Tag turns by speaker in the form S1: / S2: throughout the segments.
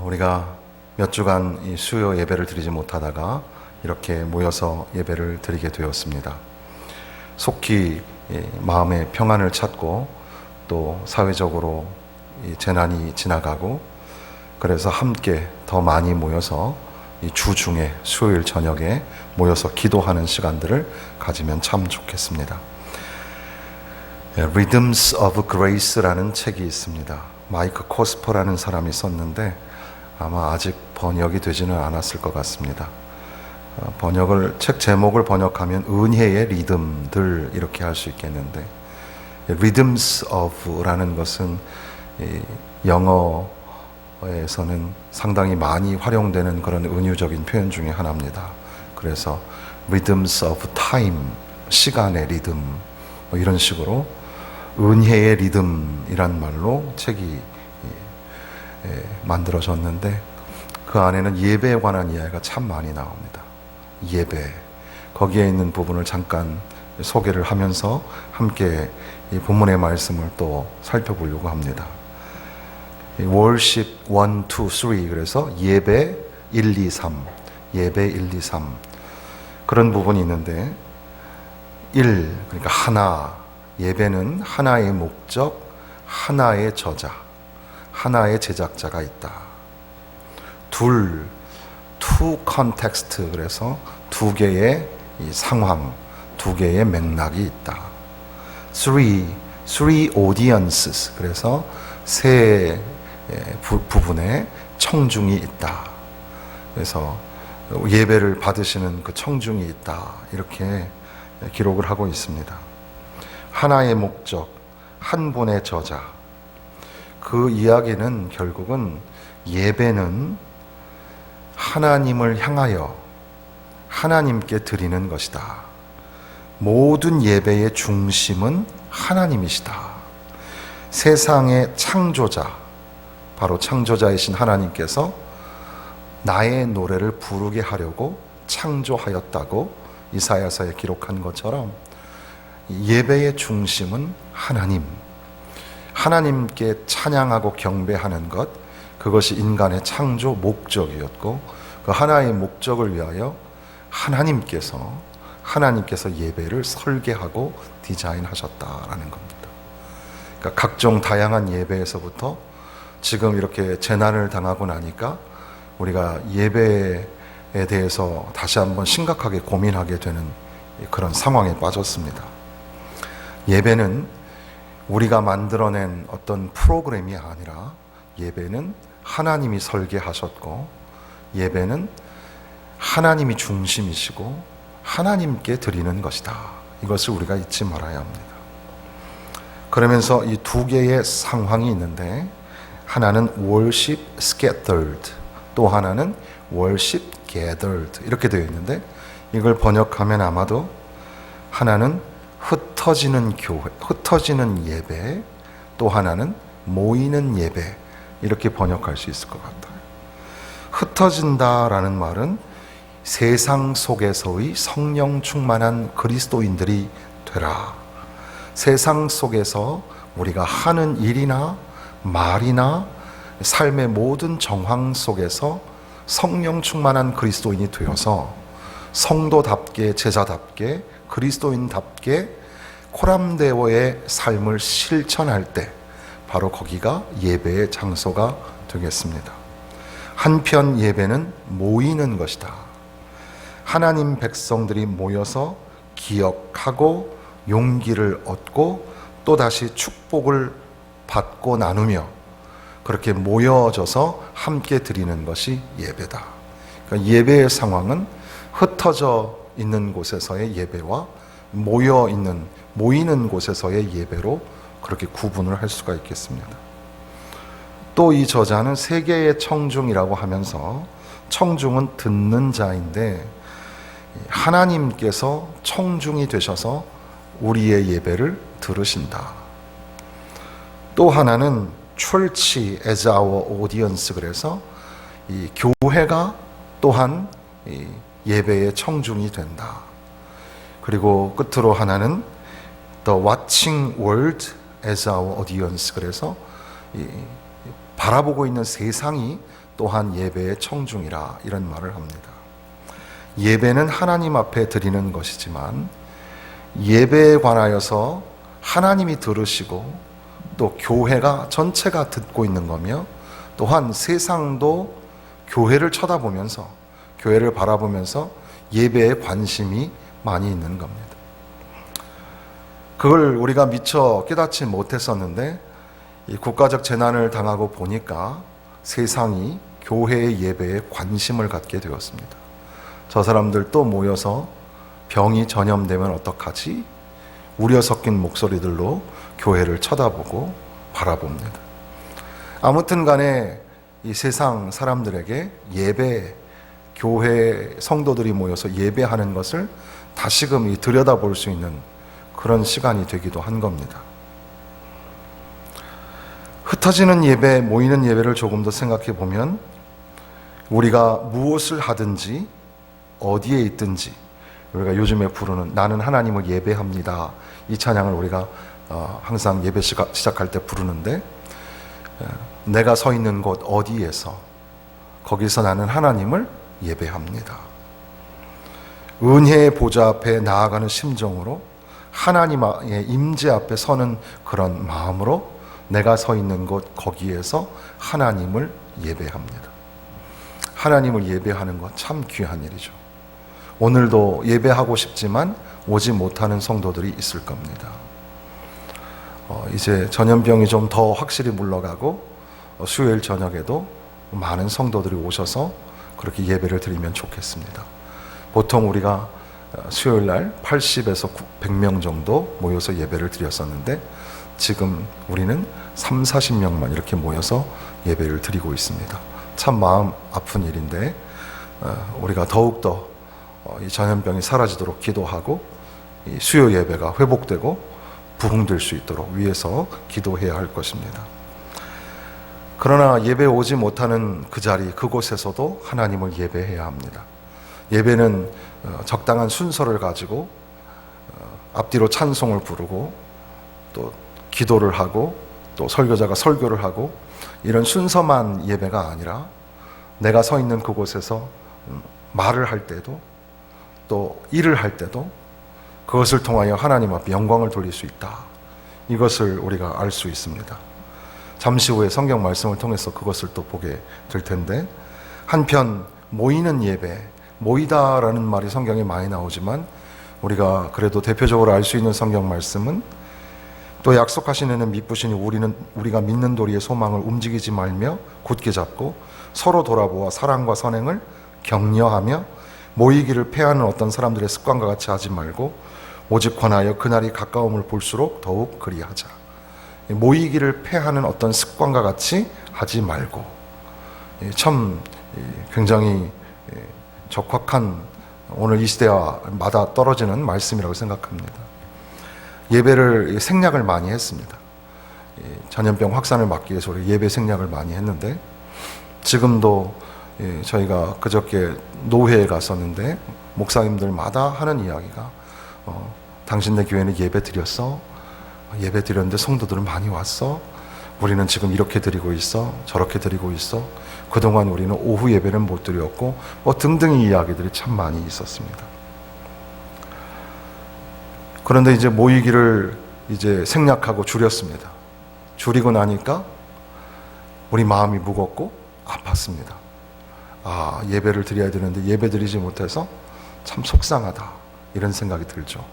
S1: 우리가 몇 주간 이 수요 예배를 드리지 못하다가 이렇게 모여서 예배를 드리게 되었습니다. 속히 마음의 평안을 찾고 또 사회적으로 이 재난이 지나가고, 그래서 함께 더 많이 모여서 이 주 중에 수요일 저녁에 모여서 기도하는 시간들을 가지면 참 좋겠습니다. Rhythms of Grace라는 책이 있습니다. 마이크 코스퍼라는 사람이 썼는데 아마 아직 번역이 되지는 않았을 것 같습니다. 책 제목을 번역하면 은혜의 리듬들 이렇게 할 수 있겠는데, Rhythms of라는 것은 영어에서는 상당히 많이 활용되는 그런 은유적인 표현 중에 하나입니다. 그래서 Rhythms of Time, 시간의 리듬, 뭐 이런 식으로 은혜의 리듬이란 말로 책이 만들어졌는데, 그 안에는 예배에 관한 이야기가 참 많이 나옵니다. 예배, 거기에 있는 부분을 잠깐 소개를 하면서 함께 이 본문의 말씀을 또 살펴보려고 합니다. Worship 1, 2, 3, 그래서 예배 1, 2, 3, 예배 1, 2, 3 그런 부분이 있는데, 1, 그러니까 하나, 예배는 하나의 목적, 하나의 저자, 하나의 제작자가 있다. 2, two context, 그래서 두 개의 이 상황, 두 개의 맥락이 있다. 3, three audiences, 그래서 세 부분의 청중이 있다. 그래서 예배를 받으시는 그 청중이 있다, 이렇게 기록을 하고 있습니다. 하나의 목적, 한 분의 저자. 그 이야기는 결국은 예배는 하나님을 향하여 하나님께 드리는 것이다. 모든 예배의 중심은 하나님이시다. 세상의 창조자, 바로 창조자이신 하나님께서 나의 노래를 부르게 하려고 창조하였다고 이사야서에 기록한 것처럼, 예배의 중심은 하나님, 하나님께 찬양하고 경배하는 것, 그것이 인간의 창조 목적이었고, 그 하나의 목적을 위하여 하나님께서 예배를 설계하고 디자인하셨다라는 겁니다. 그러니까 각종 다양한 예배에서부터 지금 이렇게 재난을 당하고 나니까 우리가 예배에 대해서 다시 한번 심각하게 고민하게 되는 그런 상황에 빠졌습니다. 예배는 우리가 만들어낸 어떤 프로그램이 아니라 예배는 하나님이 설계하셨고, 예배는 하나님이 중심이시고 하나님께 드리는 것이다. 이것을 우리가 잊지 말아야 합니다. 그러면서 이 두 개의 상황이 있는데, 하나는 worship scattered, 또 하나는 worship gathered 이렇게 되어 있는데, 이걸 번역하면 아마도 하나는 흩어지는 교회, 흩어지는 예배, 또 하나는 모이는 예배, 이렇게 번역할 수 있을 것 같아요. 흩어진다라는 말은 세상 속에서의 성령 충만한 그리스도인들이 되라. 세상 속에서 우리가 하는 일이나 말이나 삶의 모든 정황 속에서 성령 충만한 그리스도인이 되어서 성도답게, 제자답게, 그리스도인답게 코람데오의 삶을 실천할 때, 바로 거기가 예배의 장소가 되겠습니다. 한편 예배는 모이는 것이다. 하나님 백성들이 모여서 기억하고 용기를 얻고 또다시 축복을 받고 나누며 그렇게 모여져서 함께 드리는 것이 예배다. 그러니까 예배의 상황은 흩어져 있는 곳에서의 예배와 모이는 곳에서의 예배로 그렇게 구분을 할 수가 있겠습니다. 또 이 저자는 세계의 청중이라고 하면서, 청중은 듣는 자인데 하나님께서 청중이 되셔서 우리의 예배를 들으신다. 또 하나는 church as our audience, 그래서 이 교회가 또한 이 예배의 청중이 된다. 그리고 끝으로 하나는 the watching world as our audience, 그래서 바라보고 있는 세상이 또한 예배의 청중이라 이런 말을 합니다. 예배는 하나님 앞에 드리는 것이지만 예배에 관하여서 하나님이 들으시고 또 교회가 전체가 듣고 있는 거며 또한 세상도 교회를 쳐다보면서 교회를 바라보면서 예배에 관심이 많이 있는 겁니다. 그걸 우리가 미처 깨닫지 못했었는데 이 국가적 재난을 당하고 보니까 세상이 교회의 예배에 관심을 갖게 되었습니다. 저 사람들 또 모여서 병이 전염되면 어떡하지? 우려 섞인 목소리들로 교회를 쳐다보고 바라봅니다. 아무튼 간에 이 세상 사람들에게 예배, 교회 성도들이 모여서 예배하는 것을 다시금 들여다볼 수 있는 그런 시간이 되기도 한 겁니다. 흩어지는 예배, 모이는 예배를 조금 더 생각해 보면 우리가 무엇을 하든지 어디에 있든지 우리가 요즘에 부르는 나는 하나님을 예배합니다. 이 찬양을 우리가 항상 예배 시작할 때 부르는데 내가 서 있는 곳 어디에서 거기서 나는 하나님을 예배합니다. 은혜의 보좌 앞에 나아가는 심정으로 하나님의 임재 앞에 서는 그런 마음으로 내가 서 있는 곳 거기에서 하나님을 예배합니다. 하나님을 예배하는 것 참 귀한 일이죠. 오늘도 예배하고 싶지만 오지 못하는 성도들이 있을 겁니다. 이제 전염병이 좀 더 확실히 물러가고 수요일 저녁에도 많은 성도들이 오셔서 그렇게 예배를 드리면 좋겠습니다. 보통 우리가 수요일 날 80에서 100명 정도 모여서 예배를 드렸었는데 지금 우리는 3, 40명만 이렇게 모여서 예배를 드리고 있습니다. 참 마음 아픈 일인데 우리가 더욱더 이 전염병이 사라지도록 기도하고 이 수요 예배가 회복되고 부흥될 수 있도록 위해서 기도해야 할 것입니다. 그러나 예배 오지 못하는 그 자리 그곳에서도 하나님을 예배해야 합니다. 예배는 적당한 순서를 가지고 앞뒤로 찬송을 부르고 또 기도를 하고 또 설교자가 설교를 하고 이런 순서만 예배가 아니라 내가 서 있는 그곳에서 말을 할 때도 또 일을 할 때도 그것을 통하여 하나님 앞에 영광을 돌릴 수 있다. 이것을 우리가 알 수 있습니다. 잠시 후에 성경 말씀을 통해서 그것을 또 보게 될 텐데 한편 모이는 예배, 모이다라는 말이 성경에 많이 나오지만 우리가 그래도 대표적으로 알 수 있는 성경 말씀은 또 약속하신 이는 미쁘시니 우리가 믿는 도리의 소망을 움직이지 말며 굳게 잡고 서로 돌아보아 사랑과 선행을 격려하며 모이기를 패하는 어떤 사람들의 습관과 같이 하지 말고 오직 권하여 그날이 가까움을 볼수록 더욱 그리하자. 모이기를 패하는 어떤 습관과 같이 하지 말고 참 굉장히 적확한 오늘 이 시대와 맞아 떨어지는 말씀이라고 생각합니다. 예배를 생략을 많이 했습니다. 전염병 확산을 막기 위해서 우리 예배 생략을 많이 했는데 지금도 저희가 그저께 노회에 갔었는데 목사님들마다 하는 이야기가 당신네 교회는 예배 드렸어? 예배 드렸는데 성도들은 많이 왔어? 우리는 지금 이렇게 드리고 있어? 저렇게 드리고 있어? 그동안 우리는 오후 예배는 못 드렸고 등등의 이야기들이 참 많이 있었습니다. 그런데 이제 모이기를 이제 생략하고 줄였습니다. 줄이고 나니까 우리 마음이 무겁고 아팠습니다. 예배를 드려야 되는데 예배 드리지 못해서 참 속상하다 이런 생각이 들죠.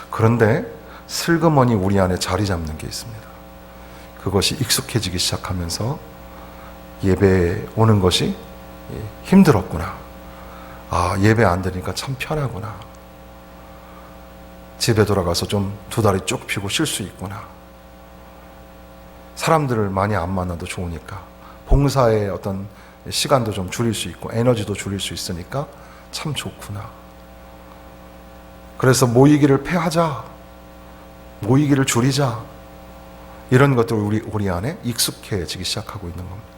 S1: 그런데 슬그머니 우리 안에 자리 잡는 게 있습니다. 그것이 익숙해지기 시작하면서 예배에 오는 것이 힘들었구나. 예배 안 드리니까 참 편하구나. 집에 돌아가서 좀 두 다리 쭉 펴고 쉴 수 있구나. 사람들을 많이 안 만나도 좋으니까 봉사의 어떤 시간도 좀 줄일 수 있고 에너지도 줄일 수 있으니까 참 좋구나. 그래서 모이기를 패하자, 모이기를 줄이자, 이런 것들이 우리 안에 익숙해지기 시작하고 있는 겁니다.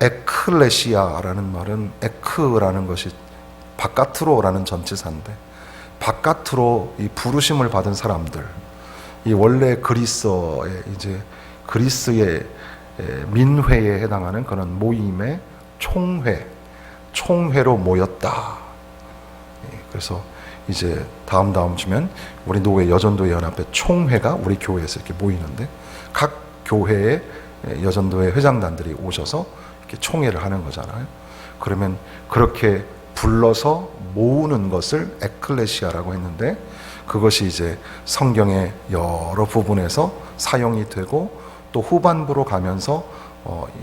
S1: 에클레시아라는 말은 에크라는 것이 바깥으로라는 전치사인데 바깥으로 이 부르심을 받은 사람들, 이 원래 그리스의 민회에 해당하는 그런 모임의 총회로 모였다. 그래서 이제 다음 주면 우리 노회 여전도회 연합회 총회가 우리 교회에서 이렇게 모이는데, 각 교회의 여전도회 회장단들이 오셔서 이렇게 총회를 하는 거잖아요. 그러면 그렇게 불러서 모으는 것을 에클레시아라고 했는데, 그것이 이제 성경의 여러 부분에서 사용이 되고, 또 후반부로 가면서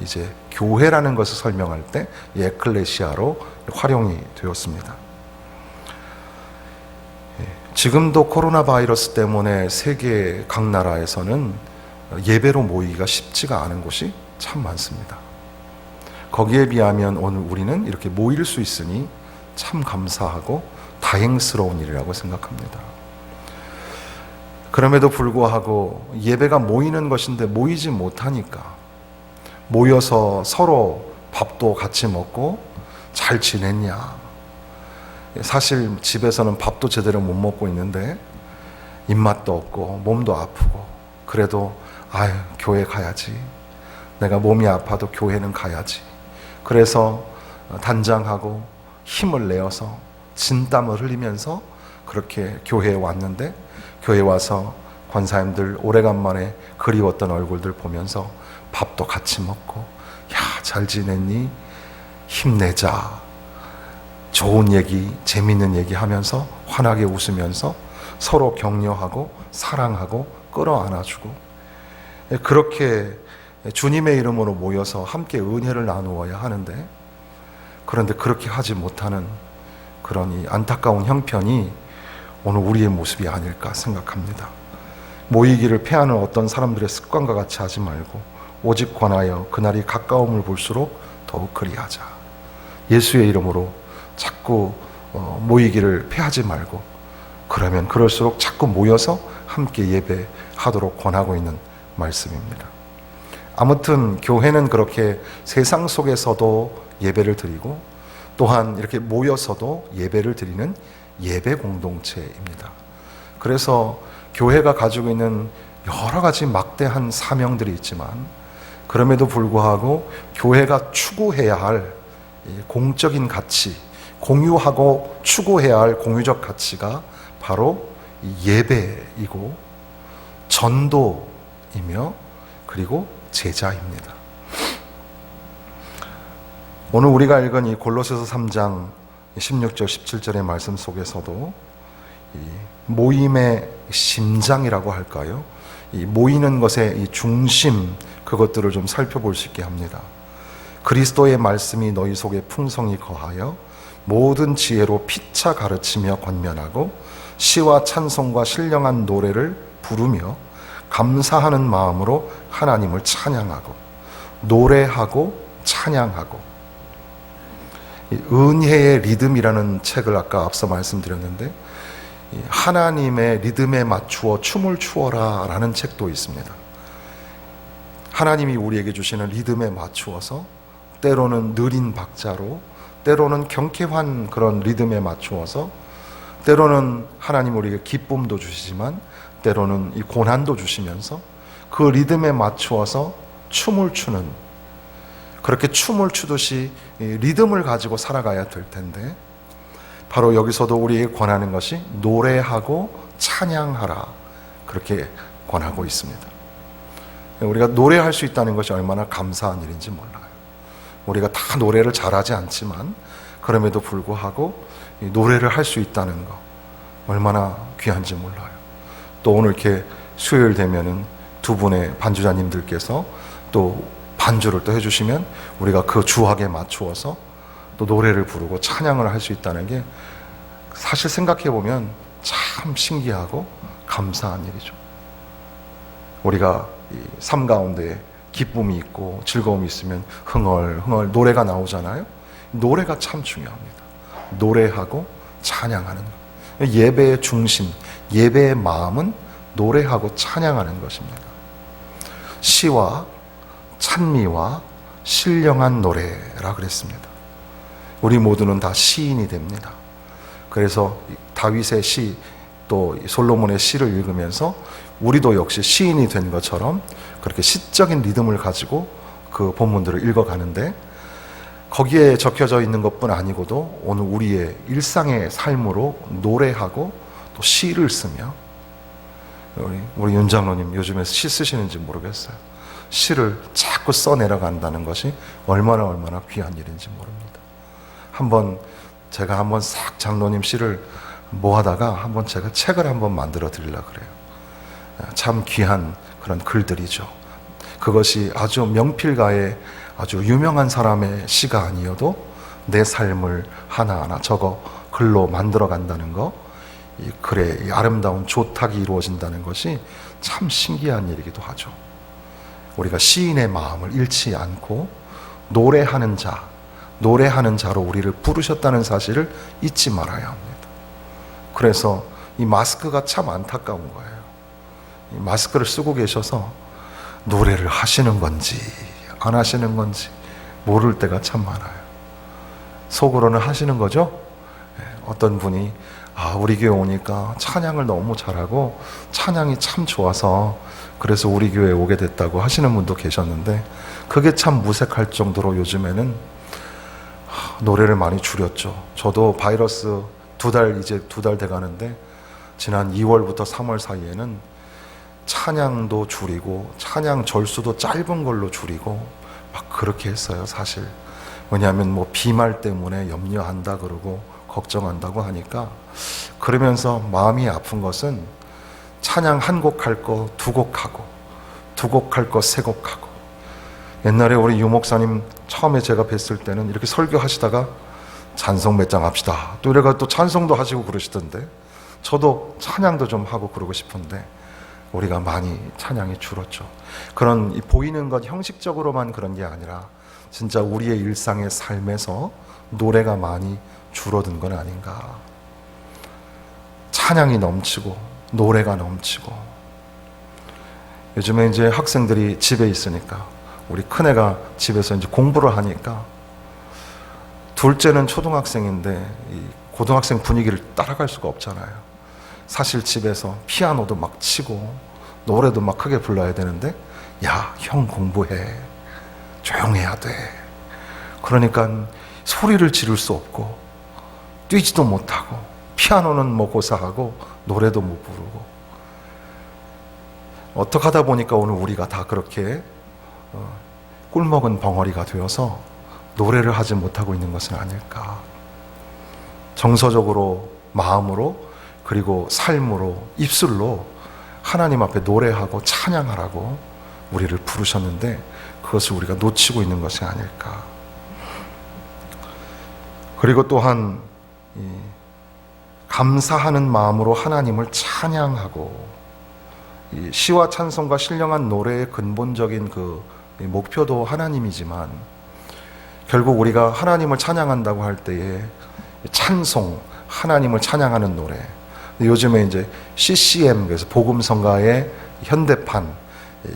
S1: 이제 교회라는 것을 설명할 때 이 에클레시아로 활용이 되었습니다. 지금도 코로나 바이러스 때문에 세계 각 나라에서는 예배로 모이기가 쉽지가 않은 곳이 참 많습니다. 거기에 비하면 오늘 우리는 이렇게 모일 수 있으니 참 감사하고 다행스러운 일이라고 생각합니다. 그럼에도 불구하고 예배가 모이는 것인데 모이지 못하니까, 모여서 서로 밥도 같이 먹고 잘 지냈냐, 사실 집에서는 밥도 제대로 못 먹고 있는데 입맛도 없고 몸도 아프고, 그래도 아유 교회 가야지, 내가 몸이 아파도 교회는 가야지, 그래서 단장하고 힘을 내어서 진땀을 흘리면서 그렇게 교회에 왔는데, 교회 와서 권사님들 오래간만에 그리웠던 얼굴들 보면서 밥도 같이 먹고, 야 잘 지냈니? 힘내자, 좋은 얘기, 재밌는 얘기 하면서 환하게 웃으면서 서로 격려하고 사랑하고 끌어안아주고, 그렇게 주님의 이름으로 모여서 함께 은혜를 나누어야 하는데, 그런데 그렇게 하지 못하는 그런 이 안타까운 형편이 오늘 우리의 모습이 아닐까 생각합니다. 모이기를 패하는 어떤 사람들의 습관과 같이 하지 말고, 오직 권하여 그날이 가까움을 볼수록 더욱 그리하자. 예수의 이름으로 자꾸 모이기를 패하지 말고, 그러면 그럴수록 자꾸 모여서 함께 예배하도록 권하고 있는 말씀입니다. 아무튼 교회는 그렇게 세상 속에서도 예배를 드리고, 또한 이렇게 모여서도 예배를 드리는 예배 공동체입니다. 그래서 교회가 가지고 있는 여러 가지 막대한 사명들이 있지만, 그럼에도 불구하고 교회가 추구해야 할 공적인 가치, 공유하고 추구해야 할 공유적 가치가 바로 예배이고 전도이며 그리고 제자입니다. 오늘 우리가 읽은 이 골로새서 3장 16절 17절의 말씀 속에서도 이 모임의 심장이라고 할까요? 이 모이는 것의 이 중심, 그것들을 좀 살펴볼 수 있게 합니다. 그리스도의 말씀이 너희 속에 풍성히 거하여 모든 지혜로 피차 가르치며 권면하고 시와 찬송과 신령한 노래를 부르며 감사하는 마음으로 하나님을 찬양하고 노래하고 찬양하고. 은혜의 리듬이라는 책을 아까 앞서 말씀드렸는데, 하나님의 리듬에 맞추어 춤을 추어라 라는 책도 있습니다. 하나님이 우리에게 주시는 리듬에 맞추어서, 때로는 느린 박자로, 때로는 경쾌한 그런 리듬에 맞추어서, 때로는 하나님 우리에게 기쁨도 주시지만 때로는 이 고난도 주시면서 그 리듬에 맞추어서 춤을 추는, 그렇게 춤을 추듯이 리듬을 가지고 살아가야 될 텐데, 바로 여기서도 우리에게 권하는 것이 노래하고 찬양하라, 그렇게 권하고 있습니다. 우리가 노래할 수 있다는 것이 얼마나 감사한 일인지 몰라요. 우리가 다 노래를 잘하지 않지만 그럼에도 불구하고 노래를 할 수 있다는 것 얼마나 귀한지 몰라요. 또 오늘 이렇게 수요일 되면은 두 분의 반주자님들께서 또 반주를 또 해주시면 우리가 그 주악에 맞추어서 또 노래를 부르고 찬양을 할 수 있다는 게 사실 생각해 보면 참 신기하고 감사한 일이죠. 우리가 이 삶 가운데 기쁨이 있고 즐거움이 있으면 흥얼흥얼 노래가 나오잖아요. 노래가 참 중요합니다. 노래하고 찬양하는 것. 예배의 중심, 예배의 마음은 노래하고 찬양하는 것입니다. 시와 찬미와 신령한 노래라 그랬습니다. 우리 모두는 다 시인이 됩니다. 그래서 다윗의 시, 또 솔로몬의 시를 읽으면서 우리도 역시 시인이 된 것처럼 그렇게 시적인 리듬을 가지고 그 본문들을 읽어가는데 거기에 적혀져 있는 것뿐 아니고도 오늘 우리의 일상의 삶으로 노래하고 또 시를 쓰며 우리 윤 장로님 요즘에 시 쓰시는지 모르겠어요. 시를 자꾸 써내려간다는 것이 얼마나 귀한 일인지 모릅니다. 제가 한번 싹 장로님 시를 모아다가 한번 제가 책을 한번 만들어 드리려고 그래요. 참 귀한 그런 글들이죠. 그것이 아주 명필가의 아주 유명한 사람의 시가 아니어도 내 삶을 하나하나 적어 글로 만들어 간다는 거, 이 글의 이 아름다운 조탁이 이루어진다는 것이 참 신기한 일이기도 하죠. 우리가 시인의 마음을 잃지 않고 노래하는 자로 우리를 부르셨다는 사실을 잊지 말아야 합니다. 그래서 이 마스크가 참 안타까운 거예요. 이 마스크를 쓰고 계셔서 노래를 하시는 건지 안 하시는 건지 모를 때가 참 많아요. 속으로는 하시는 거죠? 어떤 분이 우리 교회 오니까 찬양을 너무 잘하고 찬양이 참 좋아서 그래서 우리 교회에 오게 됐다고 하시는 분도 계셨는데 그게 참 무색할 정도로 요즘에는 노래를 많이 줄였죠. 저도 바이러스 이제 두 달 돼가는데 지난 2월부터 3월 사이에는 찬양도 줄이고 찬양 절수도 짧은 걸로 줄이고 막 그렇게 했어요. 사실 왜냐하면 뭐 비말 때문에 염려한다 그러고 걱정한다고 하니까 그러면서 마음이 아픈 것은 찬양 한 곡 할 거 두 곡 하고 두 곡 할 거 세 곡 하고 옛날에 우리 유 목사님 처음에 제가 뵀을 때는 이렇게 설교하시다가 찬송 몇 장 합시다 또 이래가 또 찬송도 하시고 그러시던데 저도 찬양도 좀 하고 그러고 싶은데 우리가 많이 찬양이 줄었죠. 그런 보이는 것 형식적으로만 그런 게 아니라 진짜 우리의 일상의 삶에서 노래가 많이 줄어든 건 아닌가. 찬양이 넘치고 노래가 넘치고 요즘에 이제 학생들이 집에 있으니까 우리 큰애가 집에서 이제 공부를 하니까 둘째는 초등학생인데 이 고등학생 분위기를 따라갈 수가 없잖아요. 사실 집에서 피아노도 막 치고 노래도 막 크게 불러야 되는데 야, 형 공부해. 조용해야 돼. 그러니까 소리를 지를 수 없고 뛰지도 못하고 피아노는 뭐 고사하고 노래도 못 부르고 어떻게 하다 보니까 오늘 우리가 다 그렇게 꿀먹은 벙어리가 되어서 노래를 하지 못하고 있는 것은 아닐까. 정서적으로 마음으로 그리고 삶으로 입술로 하나님 앞에 노래하고 찬양하라고 우리를 부르셨는데 그것을 우리가 놓치고 있는 것이 아닐까. 그리고 또한 감사하는 마음으로 하나님을 찬양하고 이 시와 찬송과 신령한 노래의 근본적인 그 목표도 하나님이지만 결국 우리가 하나님을 찬양한다고 할 때에 찬송, 하나님을 찬양하는 노래. 요즘에 이제 CCM, 그래서 복음성가의 현대판,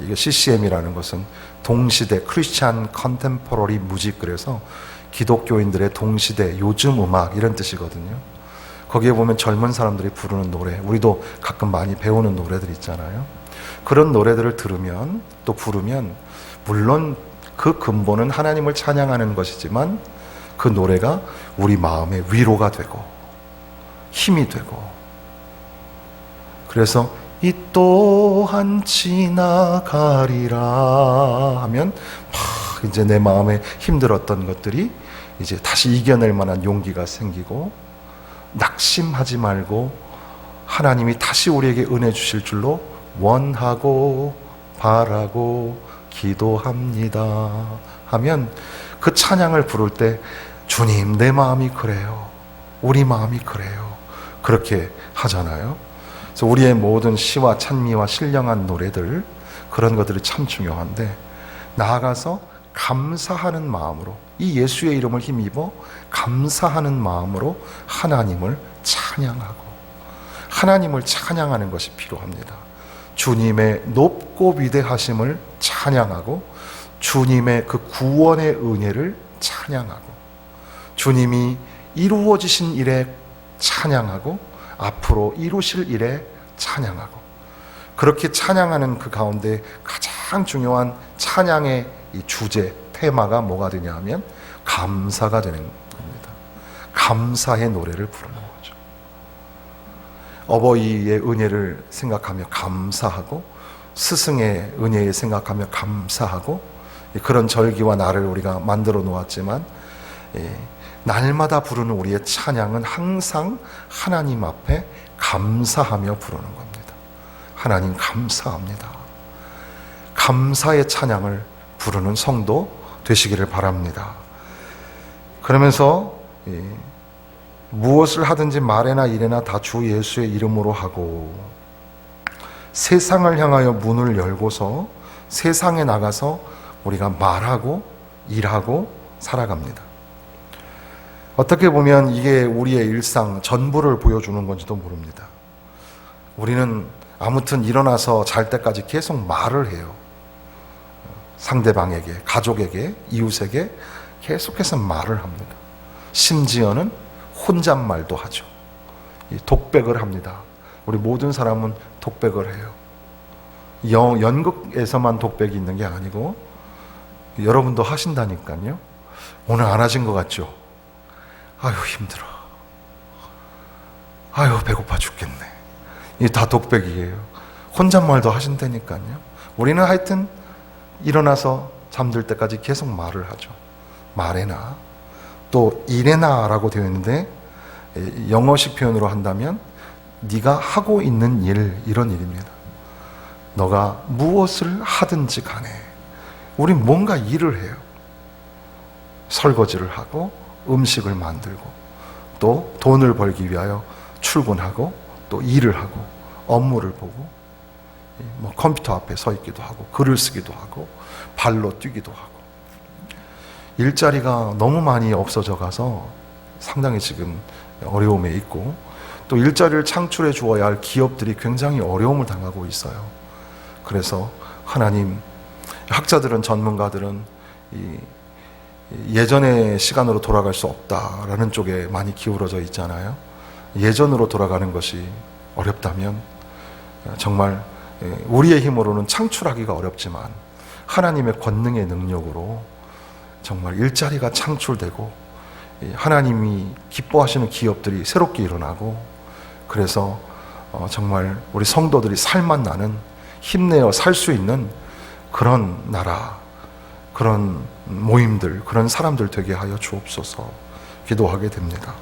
S1: 이게 CCM이라는 것은 동시대 크리스찬 컨템포러리 뮤직, 그래서 기독교인들의 동시대 요즘 음악 이런 뜻이거든요. 거기에 보면 젊은 사람들이 부르는 노래, 우리도 가끔 많이 배우는 노래들 있잖아요. 그런 노래들을 들으면 또 부르면 물론 그 근본은 하나님을 찬양하는 것이지만 그 노래가 우리 마음의 위로가 되고 힘이 되고 그래서 이 또한 지나가리라 하면 막 이제 내 마음에 힘들었던 것들이 이제 다시 이겨낼 만한 용기가 생기고 낙심하지 말고 하나님이 다시 우리에게 은혜 주실 줄로 원하고 바라고 기도합니다 하면 그 찬양을 부를 때 주님 내 마음이 그래요, 우리 마음이 그래요, 그렇게 하잖아요. 그래서 우리의 모든 시와 찬미와 신령한 노래들 그런 것들이 참 중요한데 나아가서 감사하는 마음으로 이 예수의 이름을 힘입어 감사하는 마음으로 하나님을 찬양하고 하나님을 찬양하는 것이 필요합니다. 주님의 높고 위대하심을 찬양하고 주님의 그 구원의 은혜를 찬양하고 주님이 이루어지신 일에 찬양하고 앞으로 이루실 일에 찬양하고 그렇게 찬양하는 그 가운데 가장 중요한 찬양의 이 주제, 테마가 뭐가 되냐 하면 감사가 되는 겁니다. 감사의 노래를 부르는 거죠. 어버이의 은혜를 생각하며 감사하고, 스승의 은혜에 생각하며 감사하고, 그런 절기와 날을 우리가 만들어 놓았지만 날마다 부르는 우리의 찬양은 항상 하나님 앞에 감사하며 부르는 겁니다. 하나님 감사합니다. 감사의 찬양을 부르는 성도 되시기를 바랍니다. 그러면서 무엇을 하든지 말에나 일에나 다 주 예수의 이름으로 하고, 세상을 향하여 문을 열고서 세상에 나가서 우리가 말하고 일하고 살아갑니다. 어떻게 보면 이게 우리의 일상 전부를 보여주는 건지도 모릅니다. 우리는 아무튼 일어나서 잘 때까지 계속 말을 해요. 상대방에게, 가족에게, 이웃에게 계속해서 말을 합니다. 심지어는 혼잣말도 하죠. 독백을 합니다. 우리 모든 사람은 독백을 해요. 연극에서만 독백이 있는 게 아니고 여러분도 하신다니까요. 오늘 안 하신 것 같죠? 아유 힘들어, 아유 배고파 죽겠네. 이게 다 독백이에요. 혼잣말도 하신다니까요. 우리는 하여튼 일어나서 잠들 때까지 계속 말을 하죠. 말해나, 또 일해나 라고 되어 있는데 영어식 표현으로 한다면 네가 하고 있는 일, 이런 일입니다. 너가 무엇을 하든지 간에 우린 뭔가 일을 해요. 설거지를 하고 음식을 만들고, 또 돈을 벌기 위하여 출근하고, 또 일을 하고, 업무를 보고, 컴퓨터 앞에 서 있기도 하고, 글을 쓰기도 하고, 발로 뛰기도 하고. 일자리가 너무 많이 없어져 가서 상당히 지금 어려움에 있고, 또 일자리를 창출해 주어야 할 기업들이 굉장히 어려움을 당하고 있어요. 그래서 하나님, 학자들은, 전문가들은 예전의 시간으로 돌아갈 수 없다라는 쪽에 많이 기울어져 있잖아요. 예전으로 돌아가는 것이 어렵다면 정말 우리의 힘으로는 창출하기가 어렵지만 하나님의 권능의 능력으로 정말 일자리가 창출되고 하나님이 기뻐하시는 기업들이 새롭게 일어나고, 그래서 정말 우리 성도들이 살맛 나는, 힘내어 살 수 있는 그런 나라, 그런 모임들, 그런 사람들 되게 하여 주옵소서 기도하게 됩니다.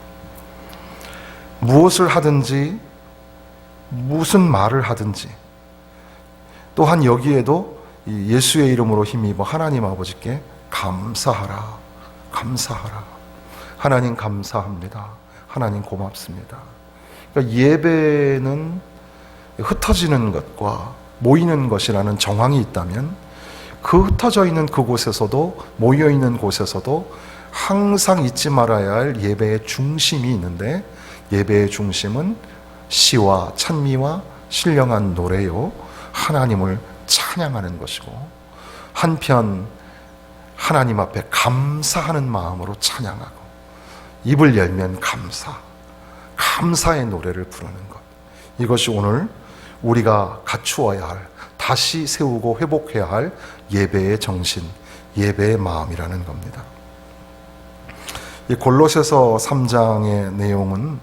S1: 무엇을 하든지, 무슨 말을 하든지, 또한 여기에도 예수의 이름으로 힘입어 하나님 아버지께 감사하라, 감사하라. 하나님 감사합니다. 하나님 고맙습니다. 그러니까 예배는 흩어지는 것과 모이는 것이라는 정황이 있다면, 그 흩어져 있는 그곳에서도, 모여 있는 곳에서도 항상 잊지 말아야 할 예배의 중심이 있는데, 예배의 중심은 시와 찬미와 신령한 노래요, 하나님을 찬양하는 것이고, 한편 하나님 앞에 감사하는 마음으로 찬양하고, 입을 열면 감사, 감사의 노래를 부르는 것. 이것이 오늘 우리가 갖추어야 할, 다시 세우고 회복해야 할 예배의 정신, 예배의 마음이라는 겁니다. 이 골로새서 3장의 내용은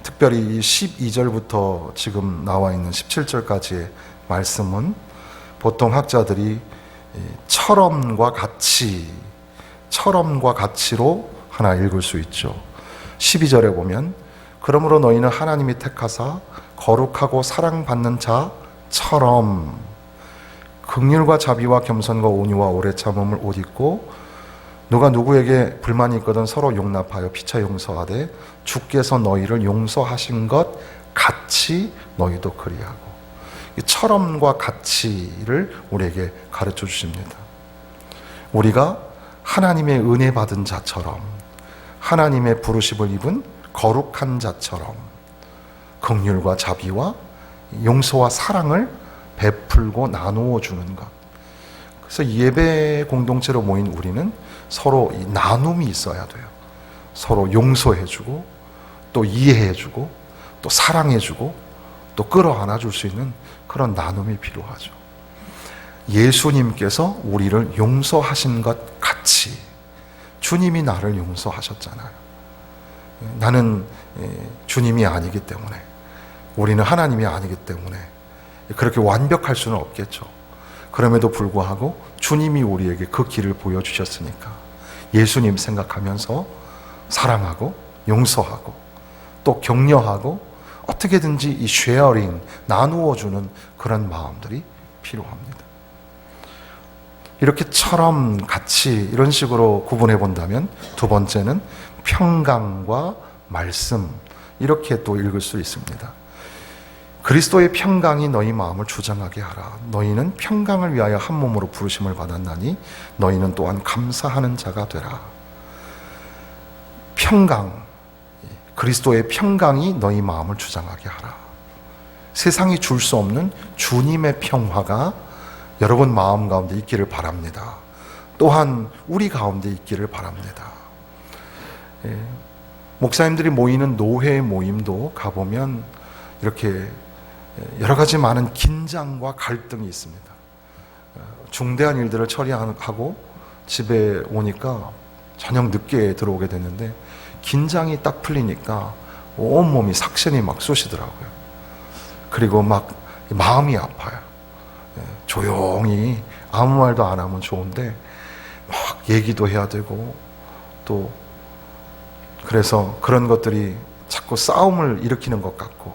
S1: 특별히 12절부터 지금 나와 있는 17절까지의 말씀은 보통 학자들이 철험과 같이로 하나 읽을 수 있죠. 12절에 보면, 그러므로 너희는 하나님이 택하사 거룩하고 사랑받는 자처럼 긍휼과 자비와 겸손과 온유와 오래 참음을 옷 입고, 누가 누구에게 불만이 있거든 서로 용납하여 피차 용서하되 주께서 너희를 용서하신 것 같이 너희도 그리하고. 이 처럼과 같이를 우리에게 가르쳐 주십니다. 우리가 하나님의 은혜 받은 자처럼, 하나님의 부르심을 입은 거룩한 자처럼 긍휼과 자비와 용서와 사랑을 베풀고 나누어 주는 것. 그래서 예배 공동체로 모인 우리는 서로 이 나눔이 있어야 돼요. 서로 용서해주고, 또 이해해주고, 또 사랑해주고, 또 끌어안아 줄 수 있는 그런 나눔이 필요하죠. 예수님께서 우리를 용서하신 것 같이 주님이 나를 용서하셨잖아요. 나는 주님이 아니기 때문에, 우리는 하나님이 아니기 때문에 그렇게 완벽할 수는 없겠죠. 그럼에도 불구하고 주님이 우리에게 그 길을 보여주셨으니까 예수님 생각하면서 사랑하고 용서하고 또 격려하고 어떻게든지 이 쉐어링, 나누어주는 그런 마음들이 필요합니다. 이렇게처럼 같이 이런 식으로 구분해 본다면 두 번째는 평강과 말씀, 이렇게 또 읽을 수 있습니다. 그리스도의 평강이 너희 마음을 주장하게 하라. 너희는 평강을 위하여 한 몸으로 부르심을 받았나니 너희는 또한 감사하는 자가 되라. 평강, 그리스도의 평강이 너희 마음을 주장하게 하라. 세상이 줄 수 없는 주님의 평화가 여러분 마음 가운데 있기를 바랍니다. 또한 우리 가운데 있기를 바랍니다. 목사님들이 모이는 노회 모임도 가보면 이렇게 여러 가지 많은 긴장과 갈등이 있습니다. 중대한 일들을 처리하고 집에 오니까 저녁 늦게 들어오게 됐는데 긴장이 딱 풀리니까 온몸이 삭신이 막 쑤시더라고요. 그리고 막 마음이 아파요. 조용히 아무 말도 안 하면 좋은데 막 얘기도 해야 되고, 또 그래서 그런 것들이 자꾸 싸움을 일으키는 것 같고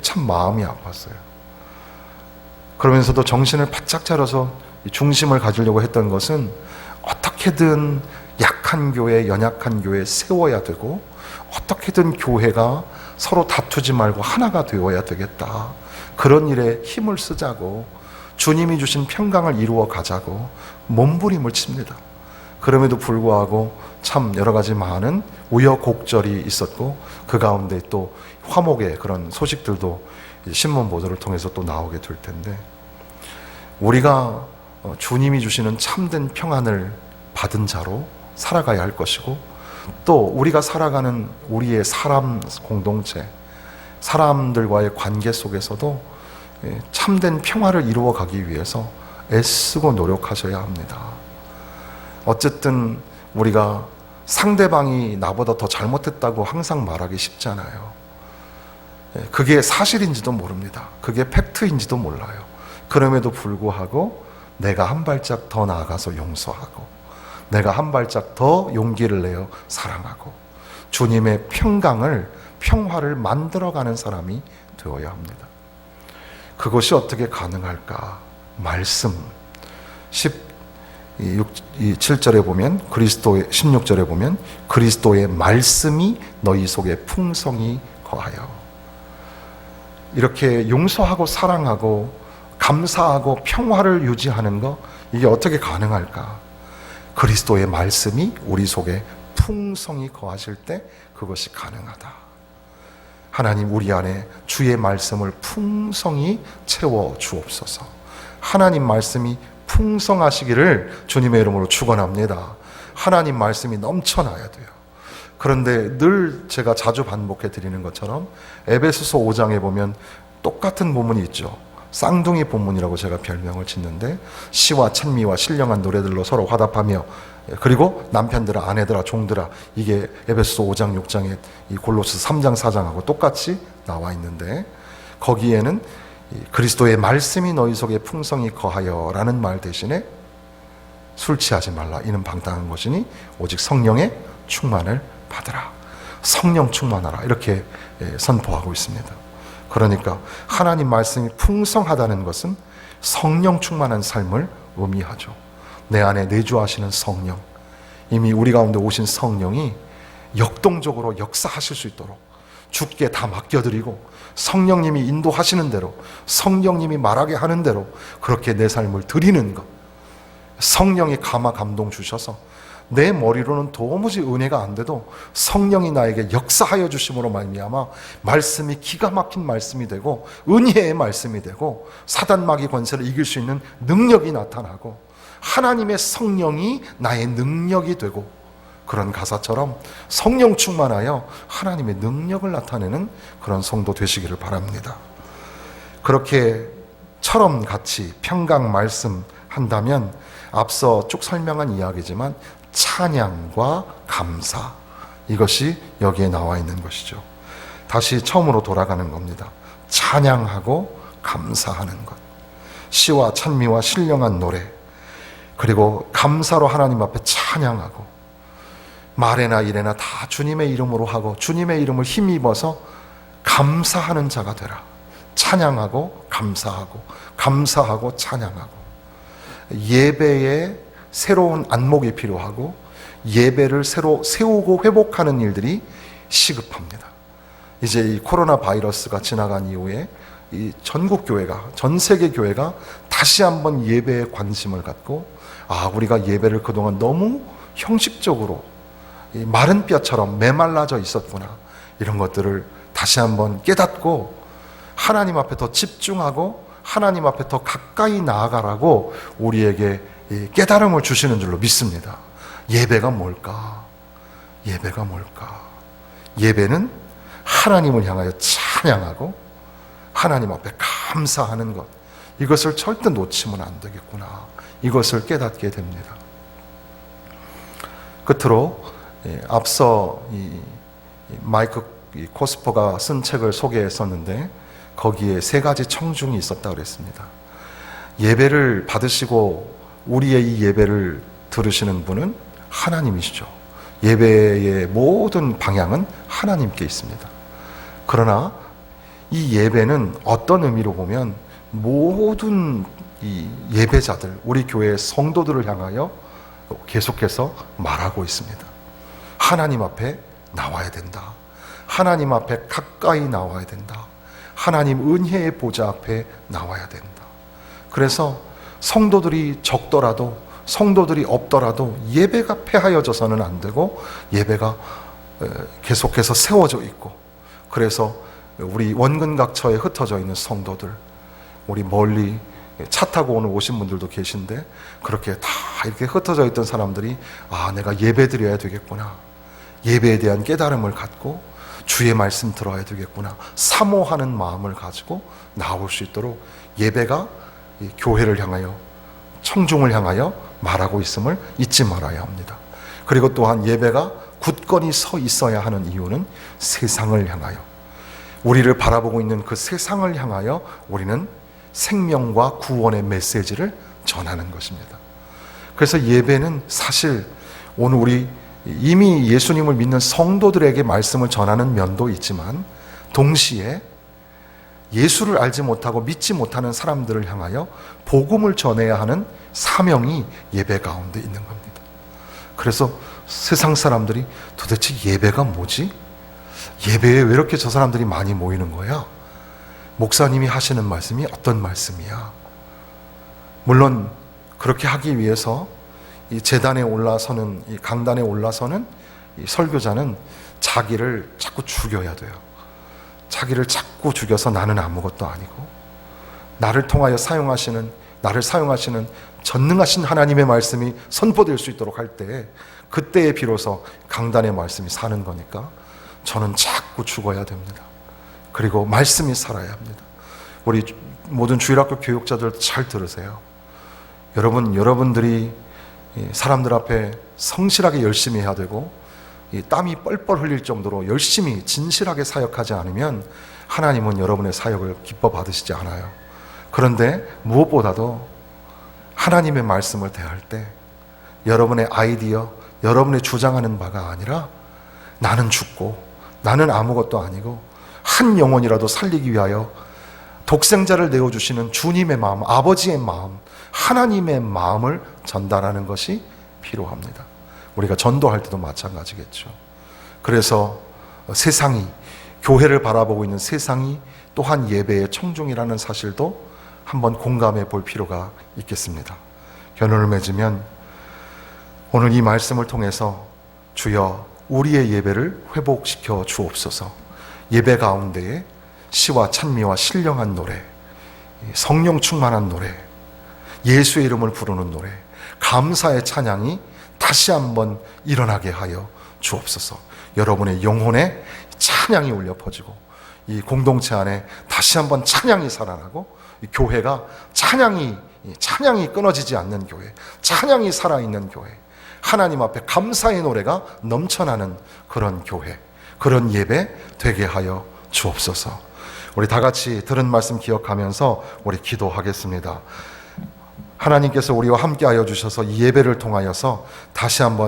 S1: 참 마음이 아팠어요. 그러면서도 정신을 바짝 차려서 중심을 가지려고 했던 것은 어떻게든 약한 교회, 연약한 교회 세워야 되고, 어떻게든 교회가 서로 다투지 말고 하나가 되어야 되겠다. 그런 일에 힘을 쓰자고, 주님이 주신 평강을 이루어 가자고 몸부림을 칩니다. 그럼에도 불구하고 참 여러 가지 많은 우여곡절이 있었고, 그 가운데 또 화목의 그런 소식들도 신문 보도를 통해서 또 나오게 될 텐데, 우리가 주님이 주시는 참된 평안을 받은 자로 살아가야 할 것이고, 또 우리가 살아가는 우리의 사람 공동체, 사람들과의 관계 속에서도 참된 평화를 이루어 가기 위해서 애쓰고 노력하셔야 합니다. 어쨌든 우리가 상대방이 나보다 더 잘못했다고 항상 말하기 쉽잖아요. 그게 사실인지도 모릅니다. 그게 팩트인지도 몰라요. 그럼에도 불구하고 내가 한 발짝 더 나아가서 용서하고, 내가 한 발짝 더 용기를 내어 사랑하고, 주님의 평화를 만들어가는 사람이 되어야 합니다. 그것이 어떻게 가능할까? 말씀. 7절에 보면, 16절에 보면 그리스도의 말씀이 너희 속에 풍성히 거하여. 이렇게 용서하고 사랑하고 감사하고 평화를 유지하는 것, 이게 어떻게 가능할까? 그리스도의 말씀이 우리 속에 풍성히 거하실 때 그것이 가능하다. 하나님, 우리 안에 주의 말씀을 풍성히 채워 주옵소서. 하나님 말씀이 풍성하시기를 주님의 이름으로 축원합니다. 하나님 말씀이 넘쳐나야 돼요. 그런데 늘 제가 자주 반복해 드리는 것처럼 에베소서 5장에 보면 똑같은 본문이 있죠. 쌍둥이 본문이라고 제가 별명을 짓는데, 시와 찬미와 신령한 노래들로 서로 화답하며, 그리고 남편들아, 아내들아, 종들아, 이게 에베소서 5장 6장에 이 골로새 3장 4장하고 똑같이 나와 있는데, 거기에는 그리스도의 말씀이 너희 속에 풍성히 거하여 라는 말 대신에 술 취하지 말라, 이는 방탕한 것이니 오직 성령의 충만을 받으라, 성령 충만하라, 이렇게 선포하고 있습니다. 그러니까 하나님 말씀이 풍성하다는 것은 성령 충만한 삶을 의미하죠. 내 안에 내주하시는 성령, 이미 우리 가운데 오신 성령이 역동적으로 역사하실 수 있도록 주께 다 맡겨드리고, 성령님이 인도하시는 대로, 성령님이 말하게 하는 대로 그렇게 내 삶을 드리는 것. 성령이 감화 감동 주셔서 내 머리로는 도무지 은혜가 안 돼도 성령이 나에게 역사하여 주심으로 말미암아 말씀이 기가 막힌 말씀이 되고, 은혜의 말씀이 되고, 사단 마귀 권세를 이길 수 있는 능력이 나타나고, 하나님의 성령이 나의 능력이 되고, 그런 가사처럼 성령 충만하여 하나님의 능력을 나타내는 그런 성도 되시기를 바랍니다. 그렇게 처럼 같이 평강, 말씀, 한다면 앞서 쭉 설명한 이야기지만 찬양과 감사, 이것이 여기에 나와 있는 것이죠. 다시 처음으로 돌아가는 겁니다. 찬양하고 감사하는 것, 시와 찬미와 신령한 노래, 그리고 감사로 하나님 앞에 찬양하고, 말에나 일에나 다 주님의 이름으로 하고 주님의 이름을 힘입어서 감사하는 자가 되라. 찬양하고 감사하고, 감사하고 찬양하고. 예배에 새로운 안목이 필요하고 예배를 새로 세우고 회복하는 일들이 시급합니다. 이제 이 코로나 바이러스가 지나간 이후에 이 전국 교회가, 전 세계 교회가 다시 한번 예배에 관심을 갖고, 우리가 예배를 그동안 너무 형식적으로 이 마른 뼈처럼 메말라져 있었구나, 이런 것들을 다시 한번 깨닫고 하나님 앞에 더 집중하고 하나님 앞에 더 가까이 나아가라고 우리에게 깨달음을 주시는 줄로 믿습니다. 예배가 뭘까? 예배가 뭘까? 예배는 하나님을 향하여 찬양하고 하나님 앞에 감사하는 것, 이것을 절대 놓치면 안 되겠구나, 이것을 깨닫게 됩니다. 끝으로 앞서 마이크 코스퍼가 쓴 책을 소개했었는데 거기에 3가지 청중이 있었다고 그랬습니다. 예배를 받으시고 우리의 이 예배를 들으시는 분은 하나님이시죠. 예배의 모든 방향은 하나님께 있습니다. 그러나 이 예배는 어떤 의미로 보면 모든 이 예배자들, 우리 교회의 성도들을 향하여 계속해서 말하고 있습니다. 하나님 앞에 나와야 된다. 하나님 앞에 가까이 나와야 된다. 하나님 은혜의 보좌 앞에 나와야 된다. 그래서 성도들이 적더라도, 성도들이 없더라도 예배가 폐하여져서는 안 되고 예배가 계속해서 세워져 있고, 그래서 우리 원근각처에 흩어져 있는 성도들, 우리 멀리 차 타고 오신 분들도 계신데 그렇게 다 이렇게 흩어져 있던 사람들이 내가 예배 드려야 되겠구나, 예배에 대한 깨달음을 갖고 주의 말씀 들어야 되겠구나, 사모하는 마음을 가지고 나올 수 있도록 예배가 교회를 향하여, 청중을 향하여 말하고 있음을 잊지 말아야 합니다. 그리고 또한 예배가 굳건히 서 있어야 하는 이유는 세상을 향하여, 우리를 바라보고 있는 그 세상을 향하여 우리는 생명과 구원의 메시지를 전하는 것입니다. 그래서 예배는 사실 오늘 우리 이미 예수님을 믿는 성도들에게 말씀을 전하는 면도 있지만 동시에 예수를 알지 못하고 믿지 못하는 사람들을 향하여 복음을 전해야 하는 사명이 예배 가운데 있는 겁니다. 그래서 세상 사람들이 도대체 예배가 뭐지? 예배에 왜 이렇게 저 사람들이 많이 모이는 거야? 목사님이 하시는 말씀이 어떤 말씀이야? 물론 그렇게 하기 위해서 이 제단에 올라서는, 이 강단에 올라서는 이 설교자는 자기를 자꾸 죽여야 돼요. 자기를 자꾸 죽여서 나는 아무것도 아니고, 나를 통하여 나를 사용하시는 전능하신 하나님의 말씀이 선포될 수 있도록 할 때, 그때에 비로소 강단의 말씀이 사는 거니까 저는 자꾸 죽어야 됩니다. 그리고 말씀이 살아야 합니다. 우리 모든 주일학교 교육자들 잘 들으세요. 여러분들이 사람들 앞에 성실하게 열심히 해야 되고 땀이 뻘뻘 흘릴 정도로 열심히 진실하게 사역하지 않으면 하나님은 여러분의 사역을 기뻐 받으시지 않아요. 그런데 무엇보다도 하나님의 말씀을 대할 때 여러분의 아이디어, 여러분의 주장하는 바가 아니라 나는 죽고 나는 아무것도 아니고 한 영혼이라도 살리기 위하여 독생자를 내어주시는 주님의 마음, 아버지의 마음, 하나님의 마음을 전달하는 것이 필요합니다. 우리가 전도할 때도 마찬가지겠죠. 그래서 세상이, 교회를 바라보고 있는 세상이 또한 예배의 청중이라는 사실도 한번 공감해 볼 필요가 있겠습니다. 결론을 맺으면 오늘 이 말씀을 통해서 주여 우리의 예배를 회복시켜 주옵소서. 예배 가운데에 시와 찬미와 신령한 노래, 성령 충만한 노래, 예수의 이름을 부르는 노래, 감사의 찬양이 다시 한번 일어나게 하여 주옵소서. 여러분의 영혼에 찬양이 울려 퍼지고 이 공동체 안에 다시 한번 찬양이 살아나고 이 교회가 찬양이 이 찬양이 끊어지지 않는 교회, 찬양이 살아있는 교회, 하나님 앞에 감사의 노래가 넘쳐나는 그런 교회, 그런 예배 되게 하여 주옵소서. 우리 다 같이 들은 말씀 기억하면서 우리 기도하겠습니다. 하나님께서 우리와 함께 하여 주셔서 이 예배를 통하여서 다시 한번